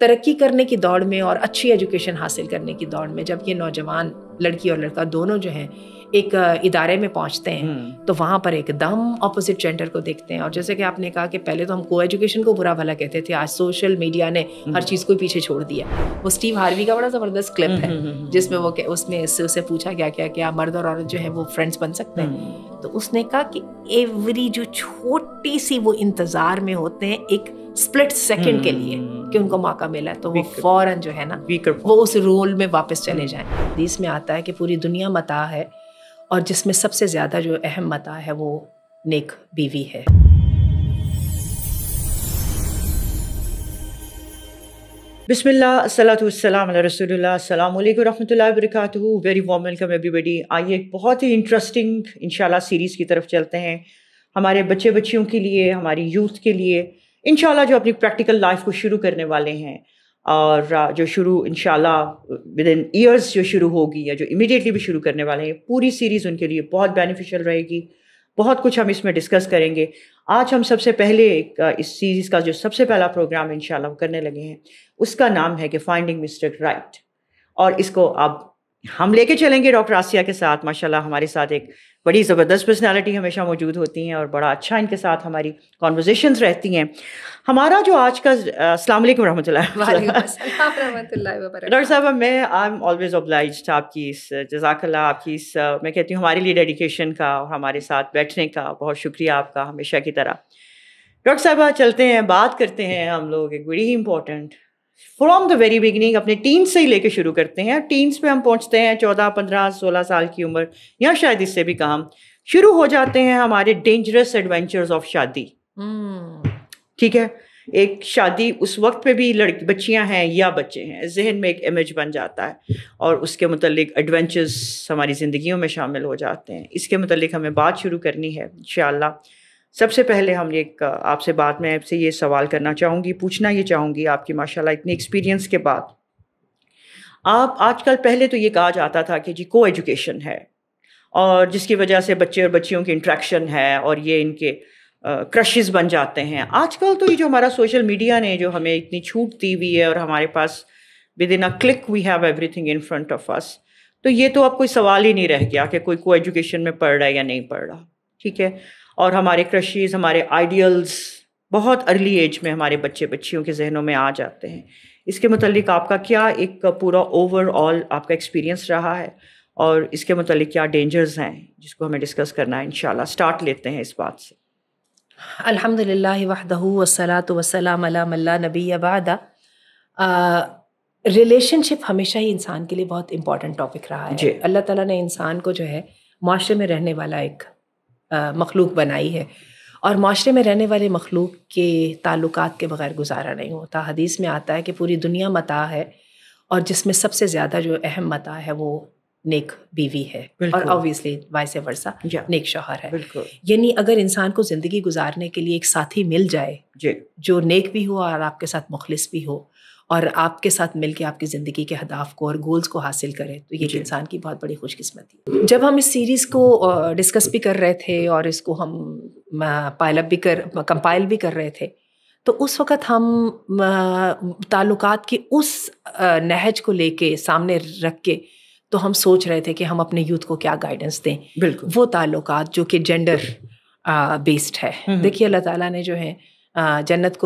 ترقی کرنے کی دوڑ میں اور اچھی ایجوکیشن حاصل کرنے کی دوڑ میں جب یہ نوجوان لڑکی اور لڑکا دونوں جو ہیں ایک ادارے میں پہنچتے ہیں تو وہاں پر ایک دم اپوزٹ جینڈر کو دیکھتے ہیں. اور جیسے کہ آپ نے کہا کہ پہلے تو ہم کو ایجوکیشن کو برا بھلا کہتے تھے, آج سوشل میڈیا نے ہر چیز کو پیچھے چھوڑ دیا. وہ اسٹیو ہاروی کا بڑا زبردست کلپ ہے جس میں وہ اس میں اسے پوچھا گیا کیا مرد اور عورت جو ہے وہ فرینڈس بن سکتے ہیں, تو اس نے کہا کہ ایوری جو چھوٹی سی وہ انتظار میں ہوتے ہیں ایک سپلٹ سیکنڈ کے لیے کہ ان کو موقع ملا ہے تو وہ فوراً جو ہے نا وہ اس رول میں واپس چلے جائیں. حدیث میں آتا ہے کہ پوری دنیا متاع ہے اور جس میں سب سے زیادہ جو اہم متاع ہے وہ نیک بیوی ہے. بسم اللہ, الصلاۃ والسلام علی رسول اللہ. السلام علیکم ورحمۃ اللہ وبرکاتہ. ویری وارم ویلکم ایوری بڈی. آئیے ایک بہت ہی انٹرسٹنگ انشاءاللہ سیریز کی طرف چلتے ہیں, ہمارے بچے بچیوں کے لیے, ہماری یوتھ کے لیے انشاءاللہ جو اپنی پریکٹیکل لائف کو شروع کرنے والے ہیں, اور جو شروع انشاءاللہ ود ان ایئرس جو شروع ہوگی یا جو امیڈیٹلی بھی شروع کرنے والے ہیں, پوری سیریز ان کے لیے بہت بینیفیشیل رہے گی. بہت کچھ ہم اس میں ڈسکس کریں گے. آج ہم سب سے پہلے اس سیریز کا جو سب سے پہلا پروگرام انشاءاللہ کرنے لگے ہیں اس کا نام ہے کہ فائنڈنگ مسٹر رائٹ, اور اس کو اب ہم لے کے چلیں گے ڈاکٹر آسیہ کے ساتھ. ماشاءاللہ ہمارے ساتھ ایک بڑی زبردست پرسنالٹی ہمیشہ موجود ہوتی ہیں اور بڑا اچھا ان کے ساتھ ہماری کانورزیشنز رہتی ہیں. ہمارا جو آج کا السلام علیکم ورحمۃ اللہ. وعلیکم السلام ورحمۃ اللہ وبرکاتہ. ڈاکٹر صاحب میں آئی ایم آلویز obliged آپ کی اس جزاک اللہ, آپ کی اس میں کہتی ہوں ہمارے لیے ڈیڈیکیشن کا اور ہمارے ساتھ بیٹھنے کا بہت شکریہ آپ کا ہمیشہ کی طرح. ڈاکٹر صاحبہ چلتے ہیں, بات کرتے ہیں ہم لوگ ایک بڑی ہی important from the very beginning, اپنے ٹینس سے ہی لے کے شروع کرتے ہیں. ٹینس پہ ہم پہنچتے ہیں 14, 15, 16 سال کی عمر, یا شاید اس سے بھی کم. شروع ہو جاتے ہیں ہمارے ڈینجرس ایڈونچرز آف شادی. ٹھیک ہے, ایک شادی اس وقت پہ بھی بچیاں ہیں یا بچے ہیں, ذہن میں ایک امیج بن جاتا ہے اور اس کے متعلق ایڈونچرز ہماری زندگیوں میں شامل ہو جاتے ہیں. اس کے متعلق ہمیں بات شروع کرنی ہے انشاءاللہ. سب سے پہلے ہم ایک آپ سے بات میں آپ سے یہ سوال کرنا چاہوں گی, پوچھنا یہ چاہوں گی آپ کی ماشاءاللہ اتنی ایکسپیرینس کے بعد, آپ آج کل پہلے تو یہ کہا جاتا تھا کہ جی کو ایجوکیشن ہے اور جس کی وجہ سے بچے اور بچیوں کی انٹریکشن ہے اور یہ ان کے کرشز بن جاتے ہیں. آج کل تو یہ جو ہمارا سوشل میڈیا نے جو ہمیں اتنی چھوٹ دی ہوئی ہے اور ہمارے پاس with in a click we have everything in front of us, تو یہ تو اب کوئی سوال ہی نہیں رہ گیا کہ کوئی کو ایجوکیشن میں پڑھ رہا ہے یا نہیں پڑھ رہا. ٹھیک ہے, اور ہمارے کرشز, ہمارے آئیڈیلز بہت ارلی ایج میں ہمارے بچے بچیوں کے ذہنوں میں آ جاتے ہیں. اس کے متعلق آپ کا کیا ایک پورا اوور آل آپ کا ایکسپیرینس رہا ہے, اور اس کے متعلق کیا ڈینجرز ہیں جس کو ہمیں ڈسکس کرنا ہے انشاءاللہ. اسٹارٹ لیتے ہیں اس بات سے. الحمد للہ وحدہ والصلاۃ والسلام علی من لا نبی بعدہ. ریلیشن شپ ہمیشہ ہی انسان کے لیے بہت امپورٹنٹ ٹاپک رہا ہے. اللہ تعالیٰ نے انسان کو جو ہے معاشرے میں رہنے والا ایک مخلوق بنائی ہے, اور معاشرے میں رہنے والے مخلوق کے تعلقات کے بغیر گزارا نہیں ہوتا. حدیث میں آتا ہے کہ پوری دنیا متاع ہے اور جس میں سب سے زیادہ جو اہم متاع ہے وہ نیک بیوی ہے, اور obviously وائس ورسا نیک شوہر ہے. یعنی اگر انسان کو زندگی گزارنے کے لیے ایک ساتھی مل جائے جو نیک بھی ہو اور آپ کے ساتھ مخلص بھی ہو اور آپ کے ساتھ مل کے آپ کی زندگی کے اہداف کو اور گولز کو حاصل کرے, تو یہ انسان کی بہت بڑی خوش قسمتی ہے. جب ہم اس سیریز کو ڈسکس بھی کر رہے تھے اور اس کو ہم کمپائل بھی کر رہے تھے, تو اس وقت ہم تعلقات کی اس نہج کو لے کے سامنے رکھ کے تو ہم سوچ رہے تھے کہ ہم اپنے یوتھ کو کیا گائیڈنس دیں. وہ تعلقات جو کہ جینڈر بیسڈ ہے. دیکھیے اللہ تعالیٰ نے جو ہے جنت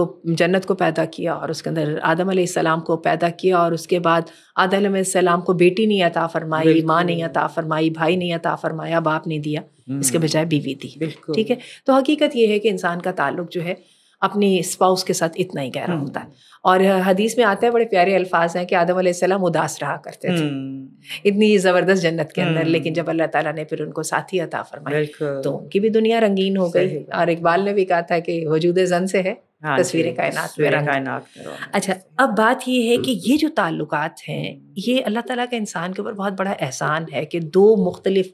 کو پیدا کیا اور اس کے اندر آدم علیہ السلام کو پیدا کیا, اور اس کے بعد آدم علیہ السلام کو بیٹی نہیں عطا فرمائی, ماں نہیں عطا فرمائی, بھائی نہیں عطا فرمایا, باپ نہیں دیا, اس کے بجائے بیوی دی. ٹھیک ہے, تو حقیقت یہ ہے کہ انسان کا تعلق جو ہے اپنی اسپاؤس کے ساتھ اتنا ہی گہرا ہوتا ہے. اور حدیث میں آتا ہے, بڑے پیارے الفاظ ہیں کہ آدم علیہ السلام اداس رہا کرتے تھے اتنی زبردست جنت کے اندر, لیکن جب اللہ تعالیٰ نے پھر ان کو ساتھی عطا فرمائی تو ان کی بھی دنیا رنگین ہو گئی. اور اقبال نے بھی کہا تھا کہ وجود زن سے ہے تصویر کائنات میں رنگ. اچھا, اب بات یہ ہے کہ یہ جو تعلقات ہیں یہ اللہ تعالیٰ کا انسان کے اوپر بہت بڑا احسان ہے کہ دو مختلف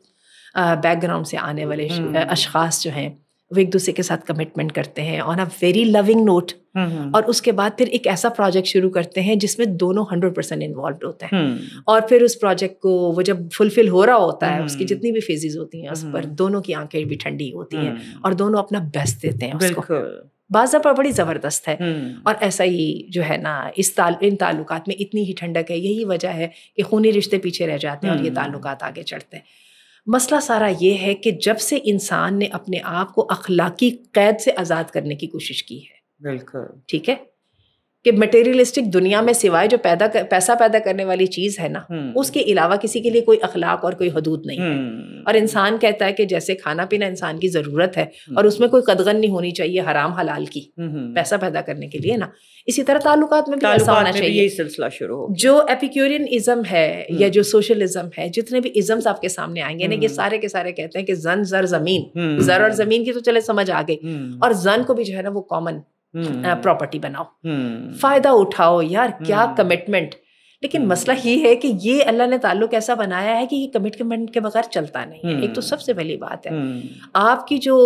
بیک گراؤنڈ سے آنے والے اشخاص جو ہیں وہ ایک دوسرے کے ساتھ کمٹمنٹ کرتے ہیں آن اے ویری لونگ نوٹ, اور اس کے بعد پھر ایک ایسا پروجیکٹ شروع کرتے ہیں جس میں دونوں 100% انوالوڈ ہوتے ہیں. اور پھر اس پروجیکٹ کو وہ جب فلفل ہو رہا ہوتا ہے, اس کی جتنی بھی فیزز ہوتی ہیں اس پر دونوں کی آنکھیں بھی ٹھنڈی ہوتی ہیں اور دونوں اپنا بیسٹ دیتے ہیں اس کو. بعض دفعہ بڑی زبردست ہے. اور ایسا ہی جو ہے نا ان تعلقات میں اتنی ہی ٹھنڈک ہے. یہی وجہ ہے کہ خونی رشتے پیچھے رہ جاتے ہیں اور یہ تعلقات آگے چڑھتے ہیں. مسئلہ سارا یہ ہے کہ جب سے انسان نے اپنے آپ کو اخلاقی قید سے آزاد کرنے کی کوشش کی ہے, بالکل ٹھیک ہے, کہ مٹیریلسٹک دنیا میں سوائے جو پیسہ پیدا کرنے والی چیز ہے نا, اس کے علاوہ کسی کے لیے کوئی اخلاق اور کوئی حدود نہیں ہے. اور انسان کہتا ہے کہ جیسے کھانا پینا انسان کی ضرورت ہے اور اس میں کوئی قدغن نہیں ہونی چاہیے حرام حلال کی پیسہ پیدا کرنے کے لیے نا, اسی طرح تعلقات میں بھی ایسا ہونا چاہیے. یہی سلسلہ شروع ہو جو ایپیکیورین ازم ہے یا جو سوشلزم ہے, جتنے بھی ازمز آپ کے سامنے آئیں گے نا, یہ سارے کے سارے کہتے ہیں کہ زن زر زمین, زر اور زمین کی تو چلے سمجھ آ گئی, اور زن کو بھی جو ہے نا وہ کامن پراپرٹی بناؤ, فائدہ اٹھاؤ یار, کیا کمٹمنٹ. لیکن مسئلہ یہ ہے کہ یہ اللہ نے تعلق ایسا بنایا ہے کہ یہ کمٹمنٹ کے بغیر چلتا نہیں ہے. ایک تو سب سے پہلی بات ہے آپ کی جو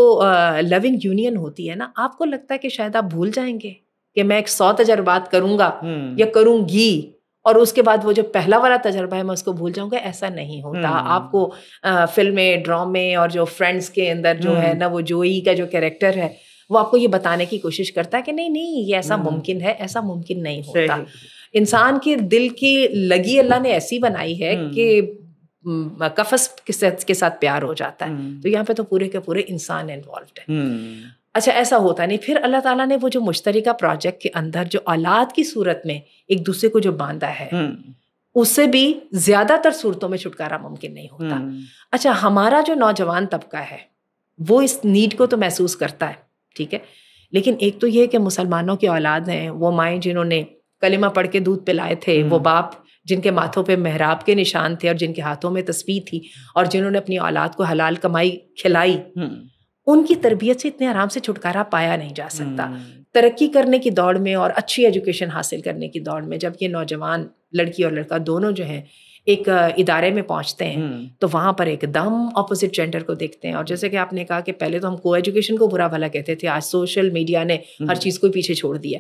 لونگ یونین ہوتی ہے نا, آپ کو لگتا ہے کہ شاید آپ بھول جائیں گے کہ میں 100 تجربات کروں گا یا کروں گی اور اس کے بعد وہ جو پہلا والا تجربہ ہے میں اس کو بھول جاؤں گا. ایسا نہیں ہوتا. آپ کو فلمیں, ڈرامے اور جو فرینڈس کے اندر جو ہے نا وہ جوئی کا جو کیریکٹر ہے وہ آپ کو یہ بتانے کی کوشش کرتا ہے کہ نہیں یہ ایسا ممکن ہے, ایسا ممکن نہیں ہوتا. انسان کے دل کی لگی اللہ نے ایسی بنائی ہے کہ قفس کے ساتھ پیار ہو جاتا ہے. تو یہاں پہ تو پورے کے پورے انسان انوالوڈ ہے. اچھا ایسا ہوتا نہیں. پھر اللہ تعالیٰ نے وہ جو مشترکہ پروجیکٹ کے اندر جو اولاد کی صورت میں ایک دوسرے کو جو باندھا ہے, اس سے بھی زیادہ تر صورتوں میں چھٹکارا ممکن نہیں ہوتا. اچھا ہمارا جو نوجوان طبقہ ہے وہ اس نیڈ کو تو محسوس کرتا ہے, ٹھیک ہے, لیکن ایک تو یہ کہ مسلمانوں کی اولاد ہیں, وہ مائیں جنہوں نے کلمہ پڑھ کے دودھ پلائے تھے, وہ باپ جن کے ماتھوں پہ محراب کے نشان تھے اور جن کے ہاتھوں میں تسبیح تھی, اور جنہوں نے اپنی اولاد کو حلال کمائی کھلائی, ان کی تربیت سے اتنے آرام سے چھٹکارا پایا نہیں جا سکتا. ترقی کرنے کی دوڑ میں اور اچھی ایجوکیشن حاصل کرنے کی دوڑ میں جب یہ نوجوان لڑکی اور لڑکا دونوں جو ہیں ایک ادارے میں پہنچتے ہیں تو وہاں پر ایک دم اپوزٹ جینڈر کو دیکھتے ہیں. اور جیسے کہ آپ نے کہا کہ پہلے تو ہم کو ایجوکیشن کو برا بھلا کہتے تھے, آج سوشل میڈیا نے ہر چیز کو پیچھے چھوڑ دیا,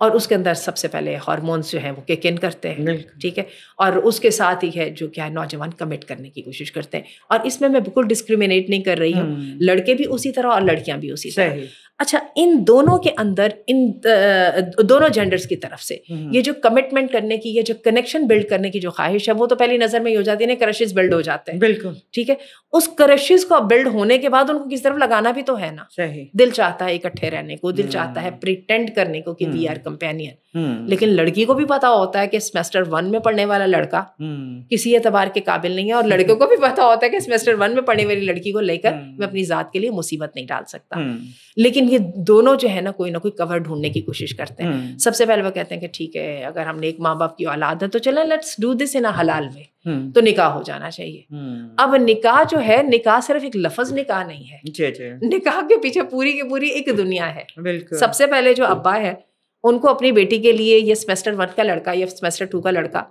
اور اس کے اندر سب سے پہلے ہارمونس جو ہیں وہ کک ان کرتے ہیں, ٹھیک ہے, اور اس کے ساتھ ہی ہے جو کیا ہے نوجوان کمٹ کرنے کی کوشش کرتے ہیں. اور اس میں بالکل ڈسکریمنیٹ نہیں کر رہی ہوں, لڑکے بھی اسی طرح اور لڑکیاں بھی اسی طرح. اچھا ان دونوں کے اندر ان دونوں جینڈرز کی طرف سے یہ جو کمٹمنٹ کرنے کی, یہ جو کنیکشن بلڈ کرنے کی جو خواہش ہے وہ تو پہلی نظر میں ہی ہو جاتی ہے, کرشز بلڈ ہو جاتے ہیں. بالکل ٹھیک ہے. اس کرشز کو بلڈ ہونے کے بعد ان کو کس طرف لگانا بھی تو ہے نا. دل چاہتا ہے اکٹھے رہنے کو, دل چاہتا ہے پریٹینڈ کرنے کو کہ وی آر کمپینین, لیکن لڑکی کو بھی پتا ہوتا ہے کہ سیمسٹر 1 میں پڑھنے والا لڑکا کسی اعتبار کے قابل نہیں ہے, اور لڑکے کو بھی پتا ہوتا ہے کہ سیمسٹر 1 میں پڑھنے والی لڑکی کو لے کر میں اپنی ذات کے لیے مصیبت نہیں ڈال سکتا. لیکن یہ دونوں جو ہے نا کوئی نہ کوئی کور ڈھونڈنے کی کوشش کرتے ہیں. سب سے پہلے وہ کہتے ہیں کہ ٹھیک ہے اگر ہم نے ایک ماں باپ کی اولاد ہے تو چلیں لیٹس ڈو دس ان حلال وے, تو نکاح ہو جانا چاہیے. اب نکاح جو ہے, نکاح صرف ایک لفظ نکاح نہیں ہے, نکاح کے پیچھے پوری کی پوری ایک دنیا ہے. سب سے پہلے جو ابا ہے ان کو اپنی بیٹی کے لیے یہ سیمسٹر 1 کا لڑکا یا سیمسٹر 2 کا لڑکا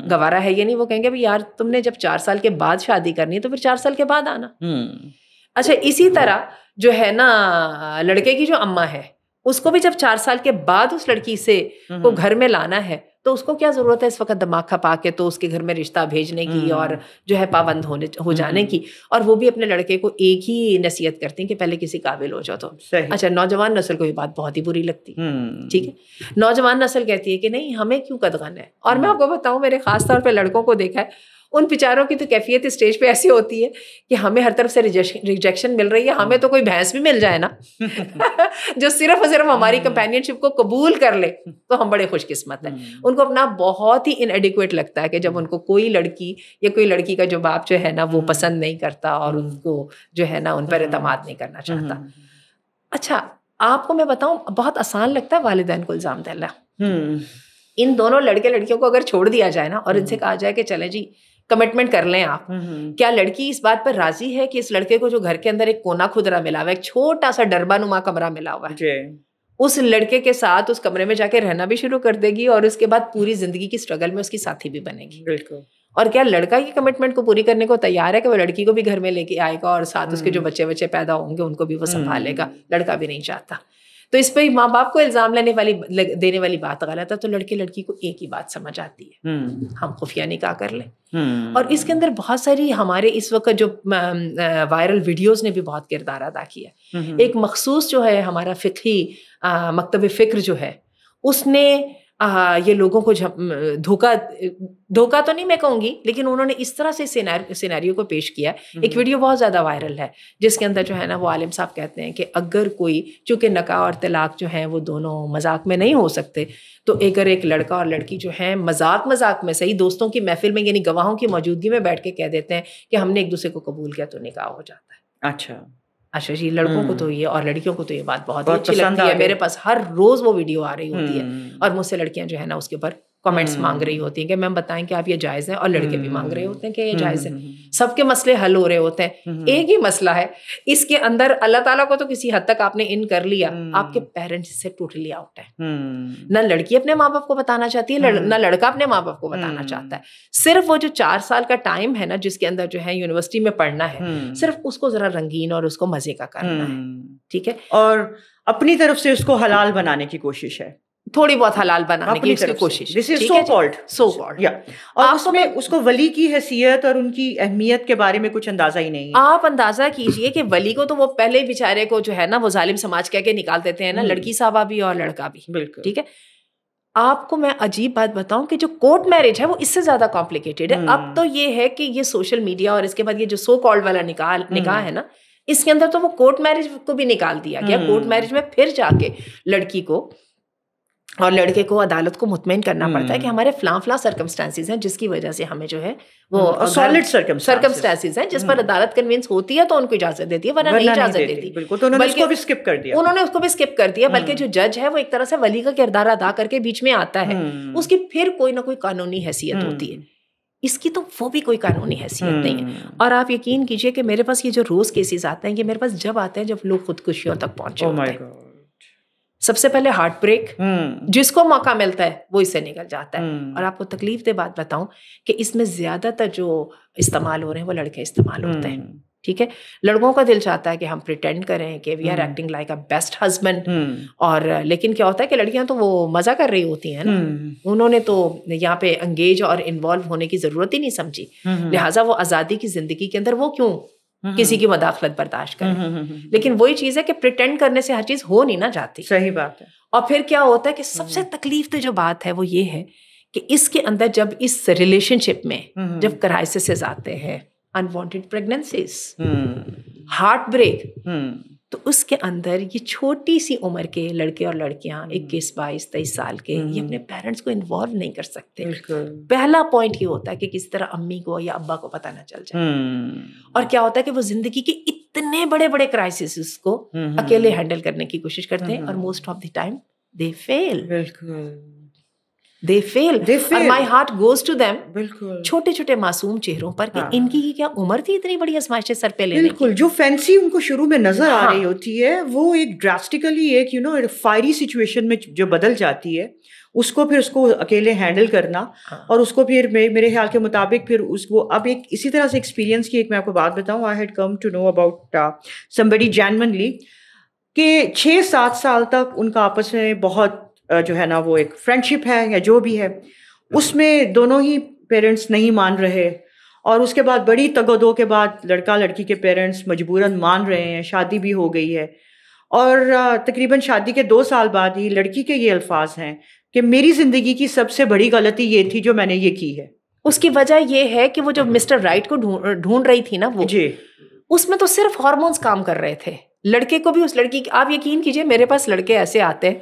گوارا ہے یہ نہیں, وہ کہیں گے یار تم نے جب 4 سال کے بعد شادی کرنی ہے تو پھر 4 سال کے بعد آنا. اچھا اسی طرح جو ہے نا لڑکے کی جو اماں ہے اس کو بھی جب 4 سال کے بعد اس لڑکی سے کو گھر میں لانا ہے تو اس کو کیا ضرورت ہے اس وقت دماغ کھپا کے تو اس کے گھر میں رشتہ بھیجنے کی اور جو ہے پابند ہو جانے کی. اور وہ بھی اپنے لڑکے کو ایک ہی نصیحت کرتی ہیں کہ پہلے کسی قابل ہو جاؤ تو. اچھا نوجوان نسل کو یہ بات بہت ہی بری لگتی, ٹھیک ہے. نوجوان نسل کہتی ہے کہ نہیں ہمیں کیوں قدغن ہے. اور میں آپ کو بتاؤں میں نے خاص طور پہ لڑکوں کو دیکھا ہے, ان بیچاروں کی تو کیفیت اسٹیج پہ ایسی ہوتی ہے کہ ہمیں ہر طرف سے ریجیکشن مل رہی ہے, ہمیں تو کوئی بھینس بھی مل جائے نا جو صرف اور صرف ہماری کمپینین شپ کو قبول کر لے تو ہم بڑے خوش قسمت ہیں. ان کو اپنا بہت ہی انایڈیکویٹ لگتا ہے کہ جب ان کو کوئی لڑکی یا کوئی لڑکی کا جو باپ جو ہے نا وہ پسند نہیں کرتا اور ان کو جو ہے نا ان پر اعتماد نہیں کرنا چاہتا. اچھا آپ کو میں بتاؤں بہت آسان لگتا ہے والدین کو الزام دینا. ان دونوں لڑکے لڑکیوں کو اگر چھوڑ دیا جائے نا اور ان سے کہا جائے کہ چلے جی کمٹمنٹ کر لیں آپ, کیا لڑکی اس بات پر راضی ہے کہ اس لڑکے کو جو گھر کے اندر ایک کونا کھدرا ملا ہوا ہے, ایک چھوٹا سا ڈربا نما کمرہ ملا ہوا ہے, اس لڑکے کے ساتھ اس کمرے میں جا کے رہنا بھی شروع کر دے گی اور اس کے بعد پوری زندگی کی اسٹرگل میں اس کی ساتھی بھی بنے گی. بالکل. اور کیا لڑکا کی کمٹمنٹ کو پوری کرنے کو تیار ہے کہ وہ لڑکی کو بھی گھر میں لے کے آئے گا اور ساتھ اس کے جو بچے پیدا ہوں گے ان کو بھی وہ سنبھالے گا؟ لڑکا بھی نہیں چاہتا. تو اس پہ ماں باپ کو الزام دینے والی بات غلط ہے. تو لڑکے لڑکی کو ایک ہی بات سمجھ آتی ہے, ہم خفیہ نکاح کر لیں. اور اس کے اندر بہت ساری ہمارے اس وقت جو وائرل ویڈیوز نے بھی بہت کردار ادا کیا. ایک مخصوص جو ہے ہمارا فقہی مکتب فکر جو ہے, اس نے یہ لوگوں کو دھوکہ تو نہیں میں کہوں گی, لیکن انہوں نے اس طرح سے سیناریو کو پیش کیا. ایک ویڈیو بہت زیادہ وائرل ہے جس کے اندر جو ہے نا وہ عالم صاحب کہتے ہیں کہ اگر کوئی, چونکہ نکاح اور طلاق جو ہیں وہ دونوں مذاق میں نہیں ہو سکتے, تو اگر ایک لڑکا اور لڑکی جو ہیں مذاق میں صحیح دوستوں کی محفل میں یعنی گواہوں کی موجودگی میں بیٹھ کے کہہ دیتے ہیں کہ ہم نے ایک دوسرے کو قبول کیا تو نکاح ہو جاتا ہے. اچھا جی, لڑکوں کو تو یہ اور لڑکیوں کو تو یہ بات بہت ہی اچھی لگتی ہے. میرے پاس ہر روز وہ ویڈیو آ رہی ہوتی ہے اور مجھ سے لڑکیاں جو ہے نا اس کے اوپر کمنٹس مانگ رہی ہوتی ہیں کہ میم بتائیں کہ آپ یہ جائز ہیں, اور لڑکے بھی مانگ رہے ہوتے ہیں کہ یہ جائز ہے. سب کے مسئلے حل ہو رہے ہوتے ہیں. ایک ہی مسئلہ ہے اس کے اندر, اللہ تعالیٰ کو تو کسی حد تک آپ نے ان کر لیا, آپ کے پیرنٹس سے ٹوٹلی آؤٹ ہے. نہ لڑکی اپنے ماں باپ کو بتانا چاہتی ہے, نہ لڑکا اپنے ماں باپ کو بتانا چاہتا ہے. صرف وہ جو 4 سال کا ٹائم ہے نا جس کے اندر جو ہے یونیورسٹی میں پڑھنا ہے, صرف اس کو ذرا رنگین اور اس کو مزے کا کرنا ہے. ٹھیک ہے, اور اپنی طرف سے اس کو حلال بنانے کی کوشش ہے, تھوڑی بہت حلال بنانے کی اس کی کوشش. اور اس میں اس کو ولی کی حیثیت اور ان کی اہمیت کے بارے میں کچھ اندازہ ہی نہیں. آپ اندازہ کیجئے کہ ولی کو تو وہ پہلے بیچارے کو جو ہے نا وہ ظالم سماج کہہ کے نکال دیتے ہیں نا, لڑکی صاحبہ بھی اور لڑکا بھی. بالکل ٹھیک ہے. آپ کو میں عجیب بات بتاؤں کہ جو کورٹ میرج ہے وہ اس سے زیادہ کمپلیکیٹڈ ہے. اب تو یہ ہے کہ یہ سوشل میڈیا اور اس کے بعد یہ جو سو کالڈ والا نکاح ہے نا, اس کے اندر تو وہ کورٹ میرج کو بھی نکال دیا گیا. کورٹ میرج میں پھر جا کے لڑکی کو اور لڑکے کو عدالت کو مطمئن کرنا پڑتا ہے کہ ہمارے فلاں سرکمسٹانسز ہیں جس کی وجہ سے ہمیں جو ہے وہ سالڈ سرکمسٹانسز ہیں جس پر عدالت کنوینس ہوتی ہے تو ان کو اجازت دیتی ہے, ورنہ نہیں اجازت دیتی. بالکل, انہوں نے اس کو بھی اسکپ کر دیا. انہوں نے اس کو بھی اسکپ کر دیا. بلکہ جو جج ہے وہ ایک طرح سے ولی کا کردار ادا کر کے بیچ میں آتا ہے, اس کی پھر کوئی نہ کوئی قانونی حیثیت ہوتی ہے. اس کی تو وہ بھی کوئی قانونی حیثیت نہیں ہے. اور آپ یقین کیجئے کہ میرے پاس یہ جو روز کیسز آتے ہیں, یہ میرے پاس جب آتے ہیں جب لوگ خودکشیوں تک پہنچے ہوتے ہیں. سب سے پہلے ہارٹ بریک, جس کو موقع ملتا ہے وہ اس سے نکل جاتا ہے. اور آپ کو تکلیف دہ بات بتاؤں کہ اس میں زیادہ تر جو استعمال ہو رہے ہیں وہ لڑکے استعمال ہوتے ہیں. ٹھیک ہے, لڑکوں کا دل چاہتا ہے کہ ہم پریٹینڈ کریں کہ we are acting like a best husband, اور لیکن کیا ہوتا ہے کہ لڑکیاں تو وہ مزہ کر رہی ہوتی ہیں نا, انہوں نے تو یہاں پہ انگیج اور انوالو ہونے کی ضرورت ہی نہیں سمجھی, لہٰذا وہ آزادی کی زندگی کے اندر وہ کیوں کسی کی مداخلت برداشت کریں. لیکن وہی چیز ہے کہ پریٹینڈ کرنے سے ہر چیز ہو نہیں نہ جاتی. صحیح بات ہے. اور پھر کیا ہوتا ہے کہ سب سے تکلیف دہ جو بات ہے وہ یہ ہے کہ اس کے اندر جب اس ریلیشن شپ میں جب کرائسسز آتے ہیں, انوانٹیڈ پریگننسیز, ہارٹ بریک, تو اس کے اندر یہ چھوٹی سی عمر کے لڑکے اور لڑکیاں 21, 22, 23 سال کے یہ اپنے پیرنٹس کو انوالو نہیں کر سکتے. پہلا پوائنٹ یہ ہوتا ہے کہ کس طرح امی کو یا ابا کو پتہ نہ چل جائے. اور کیا ہوتا ہے کہ وہ زندگی کے اتنے بڑے بڑے کرائسس کو اکیلے ہینڈل کرنے کی کوشش کرتے ہیں, اور most of the time they fail. They fail. And my heart goes to them. بالکل چھوٹے چھوٹے معصوم چہروں پر کہ ان کی کیا عمر تھی اتنی بڑی آزمائشیں سر پہ لینے کی. بالکل, جو فینسی ان کو شروع میں نظر آ رہی ہوتی ہے وہ ایک ڈراسٹیکلی ایک فائری سچویشن میں جو بدل جاتی ہے, اس کو پھر اس کو اکیلے ہینڈل کرنا, اور اس کو پھر میرے خیال کے مطابق پھر اس کو اب ایک اسی طرح سے ایکسپیرینس کی ایک میں آپ کو بات بتاؤں. I had come to know about somebody genuinely کہ 6-7 سال تک ان کا آپس میں بہت جو ہے نا وہ ایک فرینڈشپ ہے یا جو بھی ہے, اس میں دونوں ہی پیرنٹس نہیں مان رہے, اور اس کے بعد بڑی تگ و دو کے بعد لڑکا لڑکی کے پیرنٹس مجبوراً مان رہے ہیں, شادی بھی ہو گئی ہے, اور تقریباً شادی کے 2 سال بعد ہی لڑکی کے یہ الفاظ ہیں کہ میری زندگی کی سب سے بڑی غلطی یہ تھی جو میں نے یہ کی ہے. اس کی وجہ یہ ہے کہ وہ جو مسٹر رائٹ کو ڈھونڈ رہی تھی نا وہ جی, اس میں تو صرف ہارمونس کام کر رہے تھے. لڑکے کو بھی اس لڑکی کی, آپ یقین کیجیے میرے پاس لڑکے ایسے آتے ہیں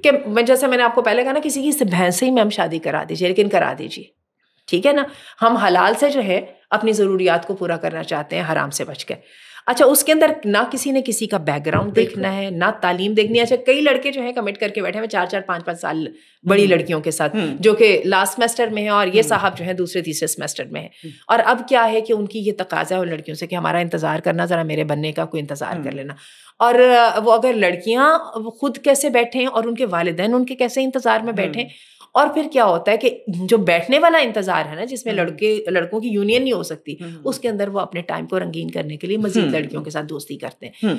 کہ جیسے میں نے آپ کو پہلے کہا نا کسی کی بہن سے ہی میں ہم شادی کرا دیجیے, لیکن کرا دیجیے, ٹھیک ہے نا, ہم حلال سے جو ہے اپنی ضروریات کو پورا کرنا چاہتے ہیں, حرام سے بچ کے. اچھا, اس کے اندر نہ کسی نے کسی کا بیک گراؤنڈ دیکھنا ہے, نہ تعلیم دیکھنی ہے. اچھا, کئی لڑکے جو ہیں کمٹ کر کے بیٹھے ہیں 4-4, 5-5 سال بڑی لڑکیوں کے ساتھ جو کہ لاسٹ سیمسٹر میں ہیں, اور یہ صاحب جو ہیں دوسرے تیسرے سیمسٹر میں ہیں. اور اب کیا ہے کہ ان کی یہ تقاضا ہے ان لڑکیوں سے کہ ہمارا انتظار کرنا, ذرا میرے بننے کا کوئی انتظار کر لینا. اور وہ اگر لڑکیاں خود کیسے بیٹھیں اور ان کے والدین ان کے کیسے انتظار میں بیٹھیں, اور پھر کیا ہوتا ہے کہ جو بیٹھنے والا انتظار ہے نا جس میں لڑکوں کی یونین نہیں ہو سکتی, اس کے اندر وہ اپنے ٹائم کو رنگین کرنے کے لیے مزید لڑکیوں کے ساتھ دوستی کرتے ہیں.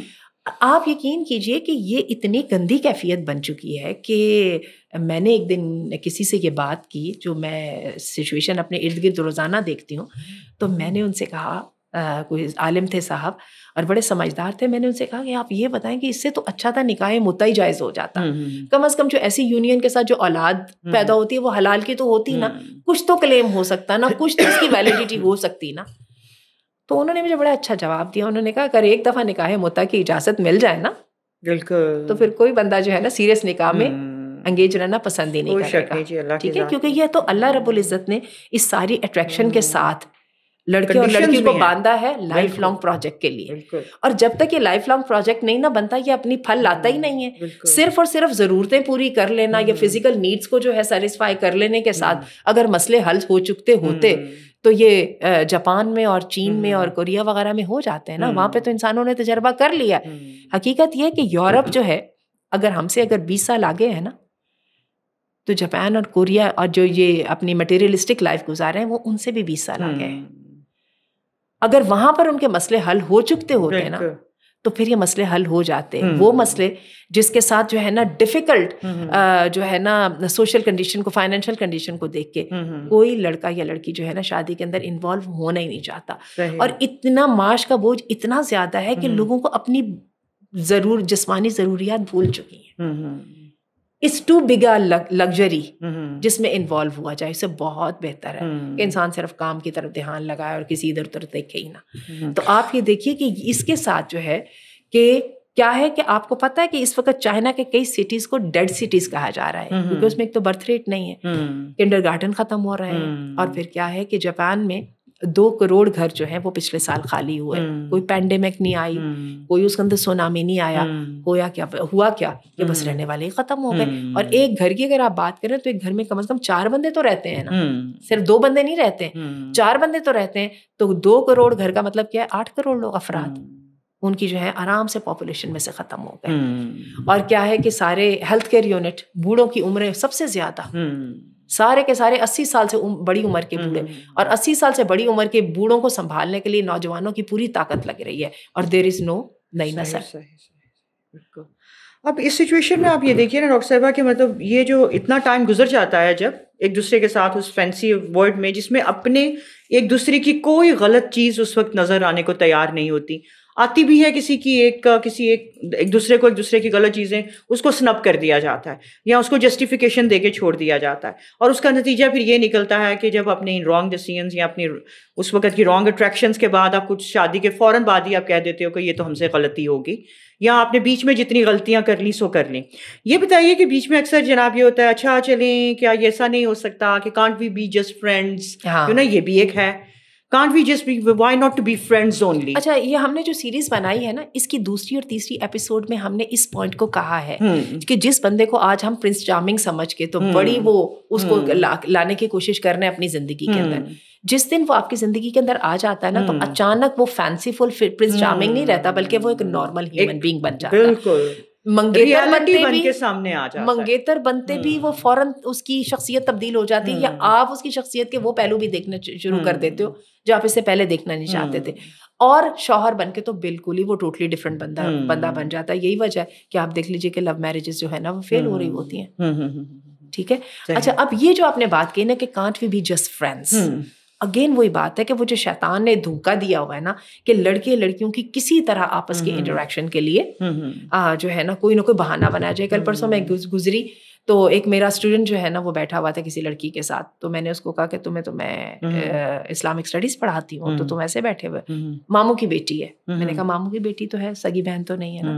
آپ یقین کیجئے کہ یہ اتنی گندی کیفیت بن چکی ہے کہ میں نے ایک دن کسی سے یہ بات کی، جو میں سچویشن اپنے ارد گرد روزانہ دیکھتی ہوں، تو میں نے ان سے کہا، کوئی عالم تھے صاحب اور بڑے سمجھدار تھے، میں نے ان سے کہا کہ آپ یہ بتائیں کہ اس سے تو اچھا تھا نکاح مطلق جائز ہو جاتا، کم از کم جو ایسی یونین کے ساتھ جو اولاد پیدا ہوتی ہے وہ حلال کی تو ہوتی نا، کچھ تو کلیم ہو سکتا نا، کچھ تو اس کی ویلیڈیٹی ہو سکتی نا. تو انہوں نے مجھے بڑا اچھا جواب دیا. انہوں نے کہا اگر ایک دفعہ نکاح مطلق کی اجازت مل جائے نا، بالکل، تو پھر کوئی بندہ جو ہے نا سیریس نکاح میں انگیج رہنا پسند ہی نہیں کرے گا. ٹھیک ہے، کیونکہ یہ تو اللہ رب العزت نے اس ساری اٹریکشن کے ساتھ لڑکے اور لڑکی کو باندھا ہے لائف لانگ پروجیکٹ کے لیے. اور جب تک یہ لائف لانگ پروجیکٹ نہیں نہ بنتا، یہ اپنی پھل لاتا ہی نہیں ہے. صرف اور صرف ضرورتیں پوری کر لینا یا فزیکل نیڈس کو جو ہے سیٹسفائی کر لینے کے ساتھ اگر مسئلے حل ہو چکتے ہوتے تو یہ جاپان میں اور چین میں اور کوریا وغیرہ میں ہو جاتے ہیں نا. وہاں پہ تو انسانوں نے تجربہ کر لیا. حقیقت یہ کہ یورپ جو ہے اگر ہم سے اگر 20 سال آگے ہے نا، تو جاپان اور کوریا اور جو یہ اپنی مٹیریلسٹک لائف گزارے ہیں وہ ان سے بھی 20 سال آگے ہیں. اگر وہاں پر ان کے مسئلے حل ہو چکتے ہوتے نا تو پھر یہ مسئلے حل ہو جاتے. وہ مسئلے جس کے ساتھ جو ہے نا ڈیفیکلٹ جو ہے نا سوشل کنڈیشن کو، فائنینشیل کنڈیشن کو دیکھ کے کوئی لڑکا یا لڑکی جو ہے نا شادی کے اندر انوالو ہونا ہی نہیں چاہتا. اور اتنا معاش کا بوجھ اتنا زیادہ ہے کہ لوگوں کو اپنی جسمانی ضروریات بھول چکی ہیں. It's too big a luxury جس میں انوالو ہوا جائے. اس سے بہت بہتر ہے کہ انسان صرف کام کی طرف دھیان لگائے اور کسی ادھر ادھر دیکھے ہی نہ. تو آپ یہ دیکھیے کہ اس کے ساتھ جو ہے کہ کیا ہے کہ آپ کو پتہ ہے کہ اس وقت چائنا کے کئی سٹیز کو ڈیڈ سٹیز کہا جا رہا ہے، کیونکہ اس میں ایک تو برتھ ریٹ نہیں ہے، کنڈر گارڈن ختم ہو رہے ہیں، اور پھر کیا ہے کہ جاپان میں 2 کروڑ گھر جو ہیں وہ پچھلے سال خالی ہوئے. کوئی پینڈیمک نہیں آئی، کوئی اس کے اندر سونامی نہیں آیا. ہوا کیا کہ بس رہنے والے ہی ختم ہو گئے. اور ایک گھر کی اگر آپ بات کریں تو ایک گھر میں کم از کم 4 بندے تو رہتے ہیں نا، صرف 2 بندے نہیں رہتے، 4 بندے تو رہتے ہیں. تو 2 کروڑ گھر کا مطلب کیا ہے؟ 8 کروڑ لوگ افراد ان کی جو ہے آرام سے پاپولیشن میں سے ختم ہو گئے. اور کیا ہے کہ سارے ہیلتھ کیئر یونٹ، بوڑھوں کی عمریں سب سے زیادہ، سارے کے سارے 80 سال سے بڑی عمر کے بوڑھے، اور 80 سال سے بڑی عمر کے بوڑھوں کو سنبھالنے کے لیے نوجوانوں کی پوری طاقت لگ رہی ہے، اور دیر از نو نئی نسل. اب اس سچویشن میں آپ یہ دیکھیے نا ڈاکٹر صاحبہ کہ مطلب یہ جو اتنا ٹائم گزر جاتا ہے جب ایک دوسرے کے ساتھ اس فینسی ورلڈ میں، جس میں اپنے ایک دوسرے کی کوئی غلط چیز اس وقت نظر آنے کو تیار نہیں ہوتی، آتی بھی ہے کسی ایک دوسرے کو ایک دوسرے کی غلط چیزیں اس کو سنپ کر دیا جاتا ہے یا اس کو جسٹیفیکیشن دے کے چھوڑ دیا جاتا ہے. اور اس کا نتیجہ پھر یہ نکلتا ہے کہ جب اپنے رانگ ڈیسیژنز یا اپنی اس وقت کی رانگ اٹریکشنز کے بعد آپ کچھ شادی کے فوراً بعد ہی آپ کہہ دیتے ہو کہ یہ تو ہم سے غلطی ہوگی، یا آپ نے بیچ میں جتنی غلطیاں کر لی سو کر لیں. یہ بتائیے کہ بیچ میں اکثر جناب یہ ہوتا ہے اچھا چلیں کیا یہ ایسا نہیں ہو سکتا کہ can't we be just friends, یہ بھی ایک ہے، can't we just be, why not to be friends only. اچھا، یہ ہم نے جو سیریز بنائی ہے نا، اس کی 2 اور 3 ایپیسوڈ میں ہم نے اس پوائنٹ کو کہا ہے کہ جس بندے کو آج ہم پرنس چارمنگ سمجھ کے تو بڑی وہ اس کو لانے کی کوشش کر رہے ہیں اپنی زندگی کے اندر، جس دن وہ آپ کی زندگی کے اندر آ جاتا ہے نا تو اچانک وہ فینسی فل پرنس چارمنگ نہیں رہتا، بلکہ وہ ایک نارمل ہیومن بینگ بن جاتا ہے. بالکل، منگیتر بنتے بھی وہ فوراً اس کی شخصیت تبدیل ہو جاتی ہے، یا آپ اس کی شخصیت کے وہ پہلو بھی دیکھنا شروع کر دیتے ہو جو آپ اس سے پہلے دیکھنا نہیں چاہتے تھے. اور شوہر بن کے تو بالکل ہی وہ ٹوٹلی ڈفرینٹ بندہ بن جاتا ہے. یہی وجہ ہے کہ آپ دیکھ لیجیے کہ لو میرجز جو ہے نا وہ فیل ہو رہی ہوتی ہیں. ٹھیک ہے. اچھا، اب یہ جو آپ نے بات کی نا کہ can't we be just friends, again وہی بات ہے کہ وہ جو شیطان نے دھوکا دیا ہوا ہے نا کہ لڑکے لڑکیوں کی کسی طرح آپس کے انٹریکشن کے لیے جو ہے نا کوئی نہ کوئی بہانہ بنایا جائے. کل پرسوں میں گزری تو ایک میرا اسٹوڈنٹ جو ہے نا وہ بیٹھا ہوا تھا کسی لڑکی کے ساتھ، تو میں نے اس کو کہا کہ تمہیں تو میں اسلامک اسٹڈیز پڑھاتی ہوں تو تم ایسے بیٹھے ہوئے، ماموں کی بیٹی ہے. میں نے کہا ماموں کی بیٹی تو ہے، سگی بہن تو نہیں ہے نا.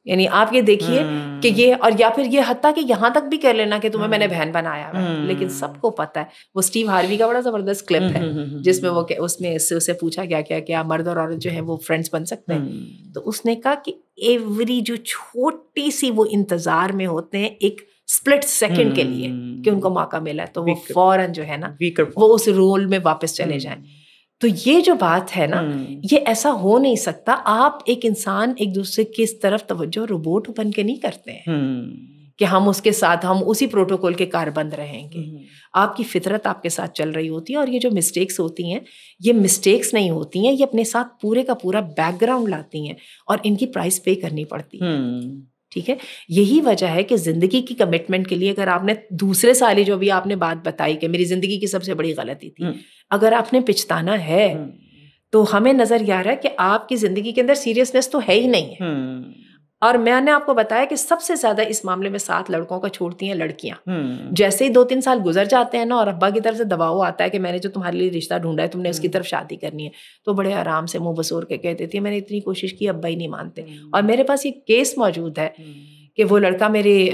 یعنی آپ یہ دیکھیے کہ یہ، اور یا پھر یہ حتیٰ کہ یہاں تک بھی کر لینا کہ تمہیں میں نے بہن بنایا ہے. لیکن سب کو پتا ہے، وہ اسٹیو ہاروی کا بڑا زبردست کلپ ہے جس میں وہ اس میں اسے پوچھا گیا کیا مرد اور عورت جو ہے وہ فرینڈس بن سکتے ہیں، تو اس نے کہا کہ ایوری جو چھوٹی سی وہ انتظار میں ہوتے ہیں ایک سپلٹ سیکنڈ کے لیے کہ ان کو موقع ملا ہے تو وہ فوراً جو ہے نا وہ اس رول میں واپس چلے جائیں. تو یہ جو بات ہے نا، یہ ایسا ہو نہیں سکتا. آپ ایک انسان ایک دوسرے کی اس طرف توجہ روبوٹ بن کے نہیں کرتے ہیں. کہ ہم اس کے ساتھ ہم اسی پروٹوکول کے کاربند رہیں گے. آپ کی فطرت آپ کے ساتھ چل رہی ہوتی ہے, اور یہ جو مسٹیکس ہوتی ہیں یہ مسٹیکس نہیں ہوتی ہیں, یہ اپنے ساتھ پورے کا پورا بیک گراؤنڈ لاتی ہیں اور ان کی پرائس پے کرنی پڑتی ہے. ٹھیک ہے, یہی وجہ ہے کہ زندگی کی کمٹمنٹ کے لیے اگر آپ نے دوسرے سال جو بھی آپ نے بات بتائی کہ میری زندگی کی سب سے بڑی غلطی تھی, اگر آپ نے پچھتانا ہے تو ہمیں نظر یہ آ رہا ہے کہ آپ کی زندگی کے اندر سیریسنس تو ہے ہی نہیں ہے. اور میں نے آپ کو بتایا کہ سب سے زیادہ اس معاملے میں ساتھ لڑکوں کا چھوڑتی ہیں لڑکیاں. جیسے ہی 2-3 سال گزر جاتے ہیں نا, اور ابا کی طرف سے دباؤ آتا ہے کہ میں نے جو تمہارے لیے رشتہ ڈھونڈا ہے تم نے اس کی طرف شادی کرنی ہے, تو بڑے آرام سے منہ بسور کے کہہ دیتی ہے میں نے اتنی کوشش کی, ابا ہی نہیں مانتے. اور میرے پاس یہ کیس موجود ہے کہ وہ لڑکا میرے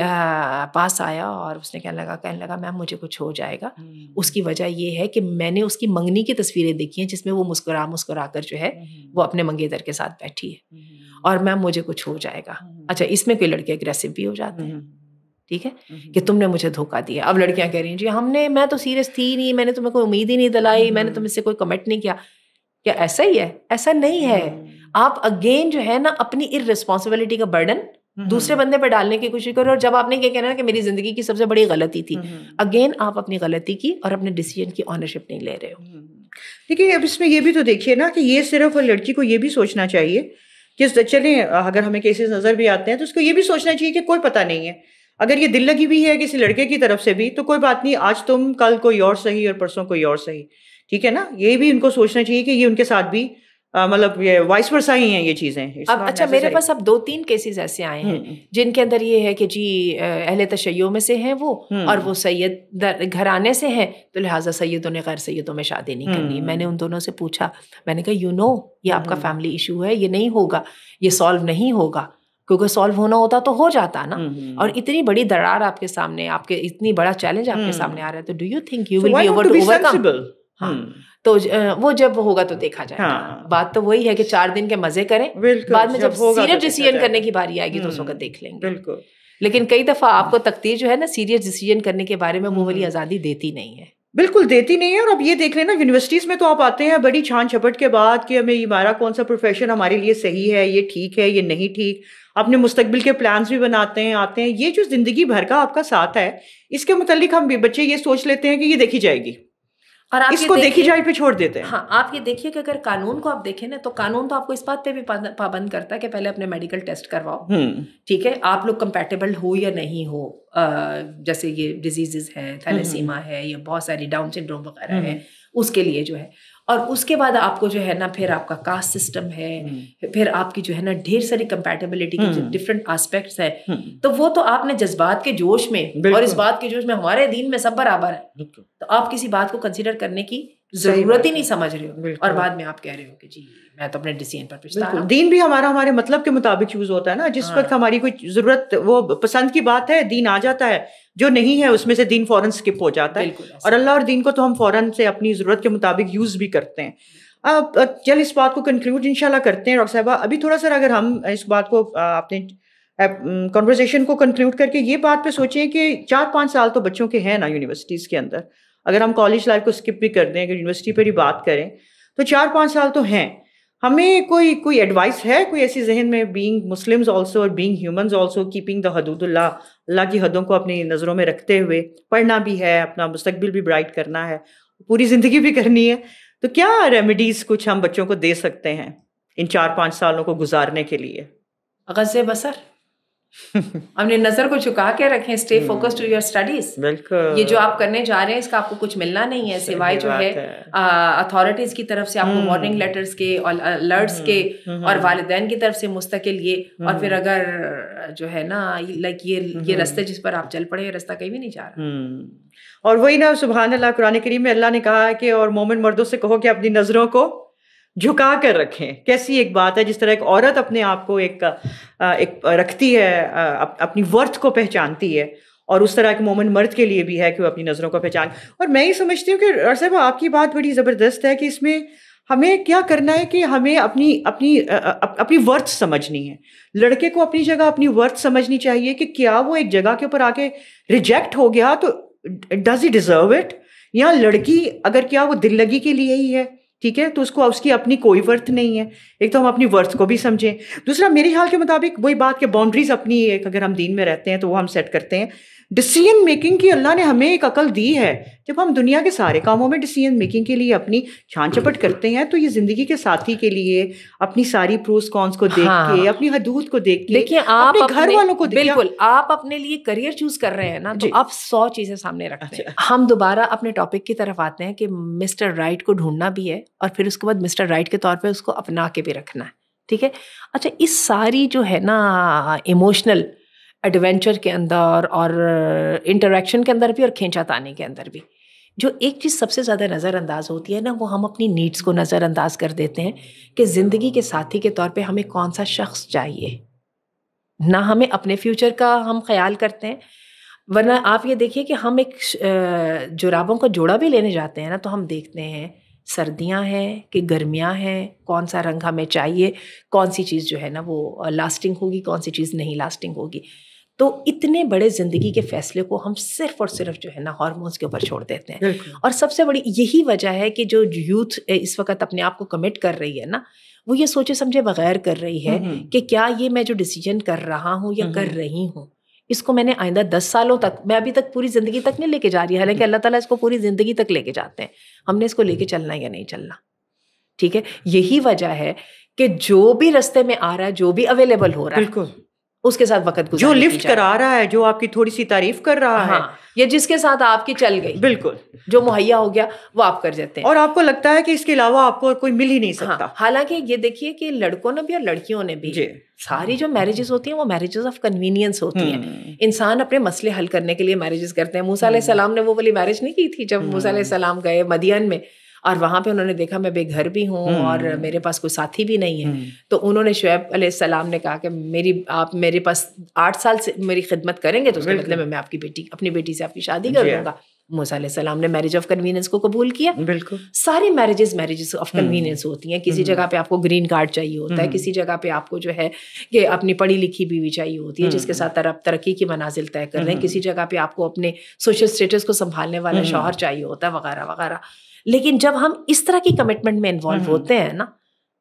پاس آیا اور اس نے کہنے لگا میم مجھے کچھ ہو جائے گا. اس کی وجہ یہ ہے کہ میں نے اس کی منگنی کی تصویریں دیکھی ہیں جس میں وہ مسکرا کر جو ہے وہ اپنے منگیتر کے ساتھ بیٹھی ہے, اور میم مجھے کچھ ہو جائے گا. اچھا, اس میں کوئی لڑکے اگریسو بھی ہو جاتے ہیں, ٹھیک ہے, کہ تم نے مجھے دھوکہ دیا. اب لڑکیاں کہہ رہی ہیں جی میں تو سیریس تھی نہیں, میں نے تمہیں کوئی امید ہی نہیں دلائی, میں نے تم سے کوئی کمٹ نہیں کیا. کیا ایسا ہی ہے؟ ایسا نہیں ہے. آپ اگین جو ہے نا اپنی ارریسپانسبلٹی کا برڈن دوسرے بندے پہ ڈالنے کی کوشش کرو. اور جب آپ نے یہ کہنا کہ میری زندگی کی سب سے بڑی غلطی تھی, اگین آپ اپنی غلطی کی اور اپنے ڈیسیژن کی اونرشپ نہیں لے رہے ہو. دیکھیے اب اس میں یہ بھی تو دیکھیے نا کہ یہ صرف لڑکی کو یہ بھی سوچنا چاہیے کہ چلیں اگر ہمیں کیسز نظر بھی آتے ہیں تو اس کو یہ بھی سوچنا چاہیے کہ کوئی پتہ نہیں ہے, اگر یہ دل لگی بھی ہے کسی لڑکے کی طرف سے بھی تو کوئی بات نہیں, آج تم کل کوئی اور صحیح اور پرسوں کوئی اور صحیح. ٹھیک ہے نا, یہ بھی ان کو سوچنا چاہیے کہ یہ ان کے ساتھ بھی مطلب یہ وائس ورسا ہی ہیں یہ چیزیں. اب اچھا میرے پاس اب 2-3 کیسز ایسے آئے ہیں جن کے اندر یہ ہے کہ جی اہل تشیع میں سے ہیں وہ, اور وہ سید گھرانے سے ہیں, تو لہٰذا سیدوں نے غیر سیدوں میں شادی نہیں کرنی. میں نے ان دونوں سے پوچھا, میں نے کہا یہ آپ کا فیملی ایشو ہے, یہ نہیں ہوگا, یہ سالو نہیں ہوگا, کیونکہ سالو ہونا ہوتا تو ہو جاتا نا. اور اتنی بڑی دراڑ آپ کے سامنے, آپ کے اتنی بڑا چیلنج آپ کے سامنے آ رہا ہے, تو do you think you will be able to overcome? ہاں, تو وہ جب ہوگا تو دیکھا جائے گا. بات تو وہی ہے کہ 4 دن کے مزے کریں, بعد میں جب سیریس ڈیسیژن کرنے کی باری آئے گی تو اس وقت دیکھ لیں گے. بالکل. لیکن کئی دفعہ آپ کو تقدیر جو ہے نا سیریس ڈیسیژن کرنے کے بارے میں وہ والی آزادی دیتی نہیں ہے. بالکل دیتی نہیں ہے. اور اب یہ دیکھ لیں نا یونیورسٹیز میں تو آپ آتے ہیں بڑی چھان چھپٹ کے بعد کہ ہمیں ہمارا کون سا پروفیشن ہمارے لیے صحیح ہے, یہ ٹھیک ہے, یہ نہیں ٹھیک, اپنے مستقبل کے پلانس بھی بناتے ہیں, آتے ہیں. یہ جو زندگی بھر کا آپ کا ساتھ ہے اس کے متعلق ہم بچے یہ سوچ لیتے ہیں کہ یہ دیکھی جائے گی, اور آپ اس کو دیکھی جائے پہ چھوڑ دیتے ہیں. ہاں, آپ یہ دیکھیے کہ اگر قانون کو آپ دیکھیں نا تو قانون تو آپ کو اس بات پہ بھی پابند کرتا ہے کہ پہلے اپنے میڈیکل ٹیسٹ کرواؤ. ٹھیک ہے, آپ لوگ کمپیٹیبل ہو یا نہیں ہو, جیسے یہ ڈیزیزز ہے, تھیلیسیما ہے, یہ بہت ساری ڈاؤن سنڈروم وغیرہ ہے, اس کے لیے جو ہے. اور اس کے بعد آپ کو جو ہے نا پھر آپ کا کاسٹ سسٹم ہے, پھر آپ کی جو ہے نا ڈھیر ساری کمپیٹیبلٹی کے ڈفرینٹ آسپیکٹس ہیں. تو وہ تو آپ نے جذبات کے جوش میں اور اس بات کے جوش میں, ہمارے دین میں سب برابر ہے, تو آپ کسی بات کو کنسیڈر کرنے کی ضرورت ہی نہیں سمجھ رہے ہو, اور بعد میں آپ کہہ رہے ہو کہ جی میں تو اپنے ڈیسیژن پر پچھتا ہوں. دین بھی ہمارے مطلب کے مطابق یوز ہوتا ہے نا, جس وقت ہماری کوئی ضرورت وہ پسند کی بات ہے دین آ جاتا ہے, جو نہیں ہے اس میں سے دین فوراً اسکپ ہو جاتا ہے, اور اللہ اور دین کو تو ہم فوراً سے اپنی ضرورت کے مطابق یوز بھی کرتے ہیں. اب چل اس بات کو کنکلوڈ انشاءاللہ کرتے ہیں ڈاکٹر صاحبہ. ابھی تھوڑا سا اگر ہم اس بات کو اپنے کنورسیشن کو کنکلوڈ کر کے یہ بات پہ سوچیں کہ 4-5 سال تو بچوں کے ہیں نا یونیورسٹیز کے اندر, اگر ہم کالج لائف کو اسکپ بھی کر دیں, اگر یونیورسٹی پر ہی بات کریں تو 4-5 سال تو ہیں. ہمیں کوئی ایڈوائس ہے کوئی ایسی ذہن میں, بینگ مسلمز آلسو اور being humans also, keeping the حدود اللہ, اللہ کی حدوں کو اپنی نظروں میں رکھتے ہوئے پڑھنا بھی ہے, اپنا مستقبل بھی برائٹ کرنا ہے, پوری زندگی بھی کرنی ہے, تو کیا ریمیڈیز کچھ ہم بچوں کو دے سکتے ہیں ان 4-5 سالوں کو گزارنے کے لیے؟ غض بصر, اپنی نظر کو چکا کے رکھیں, stay focus to your studies. بالکل, یہ جو آپ کرنے جا رہے ہیں اس کا آپ کو کچھ ملنا نہیں ہے سوائے جو ہے اتھارٹیز کی طرف سے آپ کو وارننگ لیٹرز کے اور الرٹس کے, اور والدین کی طرف سے مستقل یہ, اور پھر اگر جو ہے نا لائک یہ راستے جس پر آپ چل پڑے, یہ راستہ کہیں بھی نہیں جا رہا. اور وہی نا سبحان اللہ, قرآن کریم میں اللہ نے کہا ہے کہ اور مومن مردوں سے کہو کہ اپنی نظروں کو جھکا کر رکھیں. کیسی ایک بات ہے, جس طرح ایک عورت اپنے آپ کو ایک رکھتی ہے, اپنی ورتھ کو پہچانتی ہے, اور اس طرح ایک مومن مرد کے لیے بھی ہے کہ وہ اپنی نظروں کو پہچان. اور میں یہ سمجھتی ہوں کہ صاحب آپ کی بات بڑی زبردست ہے کہ اس میں ہمیں کیا کرنا ہے کہ ہمیں اپنی ورتھ سمجھنی ہے. لڑکے کو اپنی جگہ اپنی ورتھ سمجھنی چاہیے کہ کیا وہ ایک جگہ کے اوپر آ کے ریجیکٹ ہو گیا تو ڈز ہی ڈیزرو اٹ, یا لڑکی اگر کیا وہ دل لگی کے لیے ہی ہے, ٹھیک ہے, تو اس کو اس کی اپنی کوئی ورتھ نہیں ہے. ایک تو ہم اپنی ورتھ کو بھی سمجھیں, دوسرا میرے خیال کے مطابق وہی بات کہ باؤنڈریز اپنی ایک اگر ہم دین میں رہتے ہیں تو وہ ہم سیٹ کرتے ہیں. ڈیسیژن میکنگ کی اللہ نے ہمیں ایک عقل دی ہے. جب ہم دنیا کے سارے کاموں میں ڈیسیژن میکنگ کے لیے اپنی چھان چپٹ کرتے ہیں تو یہ زندگی کے ساتھی کے لیے اپنی ساری پروز کونس کو دیکھ کے, اپنی حدود کو دیکھ کے, دیکھیے آپ اپنے گھر والوں کو بالکل آپ اپنے لیے کریئر چوز کر رہے ہیں نا, تو آپ 100 چیزیں سامنے رکھتے ہیں. ہم دوبارہ اپنے ٹاپک کی طرف آتے ہیں کہ مسٹر رائٹ کو ڈھونڈنا بھی ہے اور پھر اس کے بعد مسٹر رائٹ کے طور پہ اس کو اپنا کے بھی رکھنا ہے. ٹھیک ہے, اچھا اس ساری جو ہے نا ایموشنل ایڈونچر کے اندر اور انٹریکشن کے اندر بھی اور کھینچا تانی کے اندر بھی جو ایک چیز سب سے زیادہ نظر انداز ہوتی ہے نا, وہ ہم اپنی نیڈس کو نظر انداز کر دیتے ہیں کہ زندگی کے ساتھی کے طور پہ ہمیں کون سا شخص چاہیے, نہ ہمیں اپنے فیوچر کا ہم خیال کرتے ہیں. ورنہ آپ یہ دیکھیے کہ ہم ایک جرابوں کا جوڑا بھی لینے جاتے ہیں نا, تو ہم دیکھتے ہیں سردیاں ہیں کہ گرمیاں ہیں, کون سا رنگ ہمیں چاہیے, کون سی چیز جو ہے نا وہ لاسٹنگ ہوگی, کون سی چیز نہیں لاسٹنگ ہوگی. تو اتنے بڑے زندگی کے فیصلے کو ہم صرف اور صرف جو ہے نا ہارمونس کے اوپر چھوڑ دیتے ہیں. اور سب سے بڑی یہی وجہ ہے کہ جو یوتھ اس وقت اپنے آپ کو کمٹ کر رہی ہے نا, وہ یہ سوچے سمجھے بغیر کر رہی ہے کہ کیا یہ میں جو ڈیسیجن کر رہا ہوں یا کر رہی ہوں, اس کو میں نے آئندہ 10 سالوں تک, میں ابھی تک پوری زندگی تک نہیں لے کے جا رہی, حالانکہ اللہ تعالیٰ اس کو پوری زندگی تک لے کے جاتے ہیں. ہم نے اس کو لے کے چلنا یا نہیں چلنا. ٹھیک ہے, یہی وجہ ہے کہ جو بھی رستے میں آ رہا ہے, جو بھی اویلیبل ہو رہا ہے, بالکل اس کے ساتھ وقت گزارنے, جو لفٹ کرا رہا ہے, جو آپ کی تھوڑی سی تعریف کر رہا ہے, یا جس کے ساتھ آپ کی چل گئی, بالکل جو مہیا ہو گیا وہ آپ کر دیتے ہیں, اور آپ کو لگتا ہے کہ اس کے علاوہ آپ کو کوئی مل ہی نہیں سکتا. حالانکہ یہ دیکھیے کہ لڑکوں نے بھی اور لڑکیوں نے بھی ساری جو میرجز ہوتی ہیں وہ میرجز آف کنوینئنس ہوتی ہیں. انسان اپنے مسئلے حل کرنے کے لیے میرجز کرتے ہیں. موسیٰ علیہ السلام نے وہ والی میرج نہیں کی تھی جب موسیٰ علیہ السلام گئے مدین میں, اور وہاں پہ انہوں نے دیکھا میں بے گھر بھی ہوں اور میرے پاس کوئی ساتھی بھی نہیں ہے. تو انہوں نے شعیب علیہ السلام نے کہا کہ آپ میرے پاس 8 سال سے میری خدمت کریں گے تو اس کے بدلے میں میں آپ کی اپنی بیٹی سے آپ کی شادی کر دوں گا. موسیٰ علیہ السلام نے میرج آف کنوینئنس کو قبول کیا. بالکل ساری میرجز آف کنوینئنس ہوتی ہیں. کسی جگہ پہ آپ کو گرین کارڈ چاہیے ہوتا ہے, کسی جگہ پہ آپ کو جو ہے کہ اپنی پڑھی لکھی بیوی چاہیے ہوتی ہے جس کے ساتھ ترقی کی منازل طے کر رہے ہیں, کسی جگہ پہ آپ کو اپنے سوشل اسٹیٹس کو سنبھالنے والا شوہر چاہیے ہوتا ہے, وغیرہ وغیرہ. لیکن جب ہم اس طرح کی کمٹمنٹ میں انوالو ہوتے ہیں نا,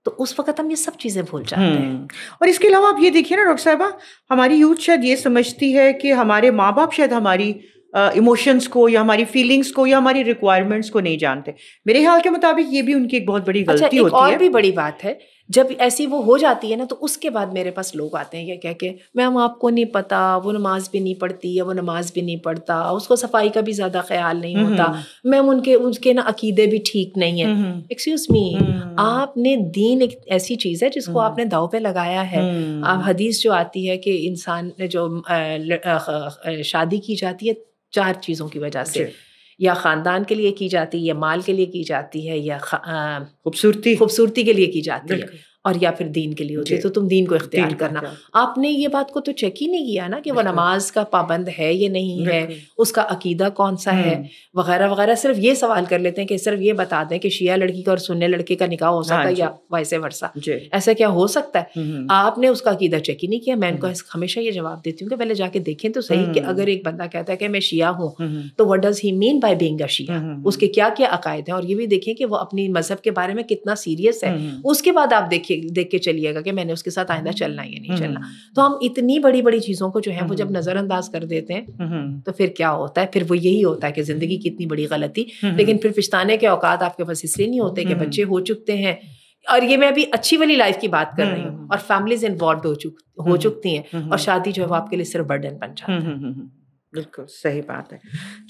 تو اس وقت ہم یہ سب چیزیں بھول جاتے ہیں. اور اس کے علاوہ آپ یہ دیکھیے نا ڈاکٹر صاحبہ, ہماری یوتھ شاید یہ سمجھتی ہے کہ ہمارے ماں باپ شاید ہماری ایموشنس کو یا ہماری فیلنگس کو یا ہماری ریکوائرمنٹس کو نہیں جانتے. میرے خیال کے مطابق یہ بھی ان کی ایک بہت بڑی غلطی ہوتی ہے. اور بھی بڑی بات ہے, جب ایسی وہ ہو جاتی ہے نا, تو اس کے بعد میرے پاس لوگ آتے ہیں یہ کہہ کے میم آپ کو نہیں پتا, وہ نماز بھی نہیں پڑھتی یا وہ نماز بھی نہیں پڑھتا, اس کو صفائی کا بھی زیادہ خیال نہیں ہوتا, میم ان کے نا عقیدے بھی ٹھیک نہیں ہیں. ایکسکیوز می, آپ نے دین ایک ایسی چیز ہے جس کو آپ نے داؤ پہ لگایا ہے. آپ حدیث جو آتی ہے کہ انسان نے جو شادی کی جاتی ہے 4 چیزوں کی وجہ سے, یا خاندان کے لیے کی جاتی ہے, یا مال کے لیے کی جاتی ہے, یا خوبصورتی کے لیے کی جاتی ہے, اور یا پھر دین کے لیے ہوتی ہے. تو تم دین کو اختیار کرنا. آپ نے یہ بات کو تو چیک ہی نہیں کیا نا کہ وہ نماز کا پابند ہے یا نہیں ہے, اس کا عقیدہ کون سا ہے, وغیرہ وغیرہ. صرف یہ سوال کر لیتے ہیں کہ صرف یہ بتا دیں کہ شیعہ لڑکی کا اور سنی لڑکے کا نکاح ہو سکتا ہے یا ویسے ورثہ, ایسا کیا ہو سکتا ہے؟ آپ نے اس کا عقیدہ چیک ہی نہیں کیا. میں ان کو ہمیشہ یہ جواب دیتی ہوں کہ پہلے جا کے دیکھیں تو صحیح کہ اگر ایک بندہ کہتا ہے کہ میں شیعہ ہوں, تو what does he mean by being a شیعہ, اس کے کیا کیا عقائد ہیں, اور یہ بھی دیکھیں کہ وہ اپنی مذہب کے بارے میں کتنا سیریس ہے. اس کے بعد آپ دیکھ کے چلیے کہ میں نے اس کے ساتھ آئندہ چلنا یا نہیں چلنا. تو ہم اتنی بڑی بڑی چیزوں کو جو ہے وہ جب نظر انداز کر دیتے ہیں تو پھر کیا ہوتا ہے, پھر وہ یہی ہوتا ہے کہ زندگی کی اتنی بڑی غلطی. لیکن پھر پچھتانے کے اوقات آپ کے پاس اس لیے نہیں ہوتے کہ بچے ہو چکتے ہیں, اور یہ میں ابھی اچھی والی لائف کی بات کر رہی ہوں, اور فیملیز انوالوڈ ہو چکتی ہیں, اور شادی جو ہے وہ آپ کے لیے صرف برڈن بن جاتا ہے. بالکل صحیح بات ہے.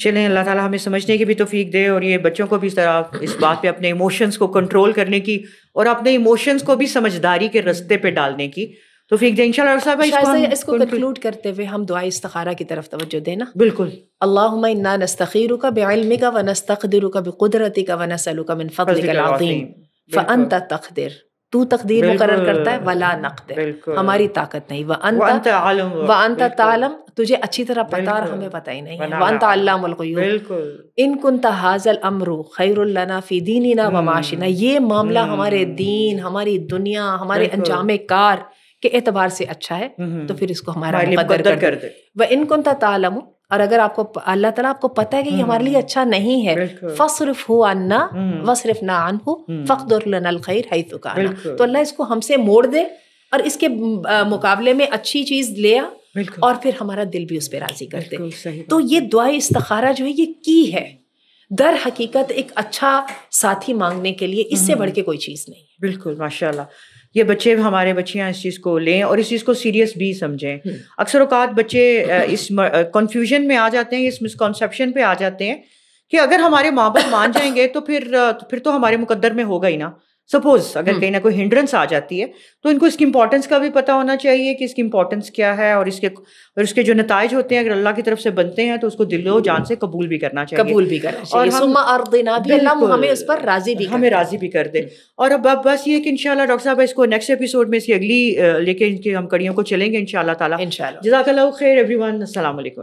چلیں اللہ تعالیٰ ہمیں سمجھنے کی بھی توفیق دے, اور یہ بچوں کو بھی اس طرح اس بات پہ اپنے ایموشنس کو کنٹرول کرنے کی اور اپنے ایموشنس کو بھی سمجھداری کے رستے پہ ڈالنے کی توفیق دے انشاءاللہ. اس کو کنکلوڈ کرتے ہوئے ہم دعائے استخارہ کی طرف توجہ دینا. بالکل. اللہم انا نستخیرک بعلمک ونستقدرک بقدرتک ونسألک من فضلک العظیم فانت تقدر, تو تقدیر مقرر کرتا ہے, ولا نقدر, ہماری طاقت نہیں, وانت تعلم, تجھے اچھی طرح پتا اور ہمیں پتہ ہی نہیں ہے, وانت علام الغیوب, ان کنت ھذا الامر خیر لنا فی دیننا ومعاشنا, یہ معاملہ ہمارے دین, ہماری دنیا, ہمارے انجام کار کے اعتبار سے اچھا ہے تو پھر اس کو ہمارا مقدر کر دے. وَإِن كُنْتَ تَعْلَمُ, اور اگر آپ کو اللہ تعالیٰ آپ کو پتہ ہے کہ یہ ہمارے لیے اچھا نہیں ہے، فَاصْرِفْهُ عَنَّا وَاصْرِفْنَا عَنْهُ فَاقْدُرْ لَنَا الْخَيْرَ حَيْثُ كَانَ. تو اللہ اس کو ہم سے موڑ دے اور اس کے مقابلے میں اچھی چیز لے آ، اور پھر ہمارا دل بھی اس پہ راضی کر دے. تو یہ دعائے استخارہ جو ہے یہ کی ہے در حقیقت ایک اچھا ساتھی مانگنے کے لیے، اس سے بڑھ کے کوئی چیز نہیں ہے. بالکل ماشاء اللہ. یہ بچے ہمارے بچیاں اس چیز کو لیں اور اس چیز کو سیریس بھی سمجھیں. اکثر اوقات بچے اس کنفیوژن میں آ جاتے ہیں، اس مسکنسیپشن پہ آ جاتے ہیں کہ اگر ہمارے ماں باپ مان جائیں گے تو پھر تو ہمارے مقدر میں ہوگا ہی نا. سپوز اگر کہیں نہ کوئی ہنڈرنس آ جاتی ہے تو ان کو اس کی امپورٹنس کا بھی پتہ ہونا چاہیے کہ اس کی امپورٹنس کیا ہے، اور اس کے جو نتائج ہوتے ہیں اگر اللہ کی طرف سے بنتے ہیں تو اس کو دل و جان سے قبول بھی کرنا چاہیے. اور ثم ارضنا بھی اللہ ہمیں اس پر راضی بھی کر دے. اور اب بس یہ کہ انشاءاللہ ڈاکٹر صاحب اس کو نیکسٹ ایپیسوڈ میں اس کی اگلی لے کے ہم کڑیوں کو چلیں گے انشاءاللہ تعالیٰ. جزاک اللہ خیر ایوری ون. السلام علیکم.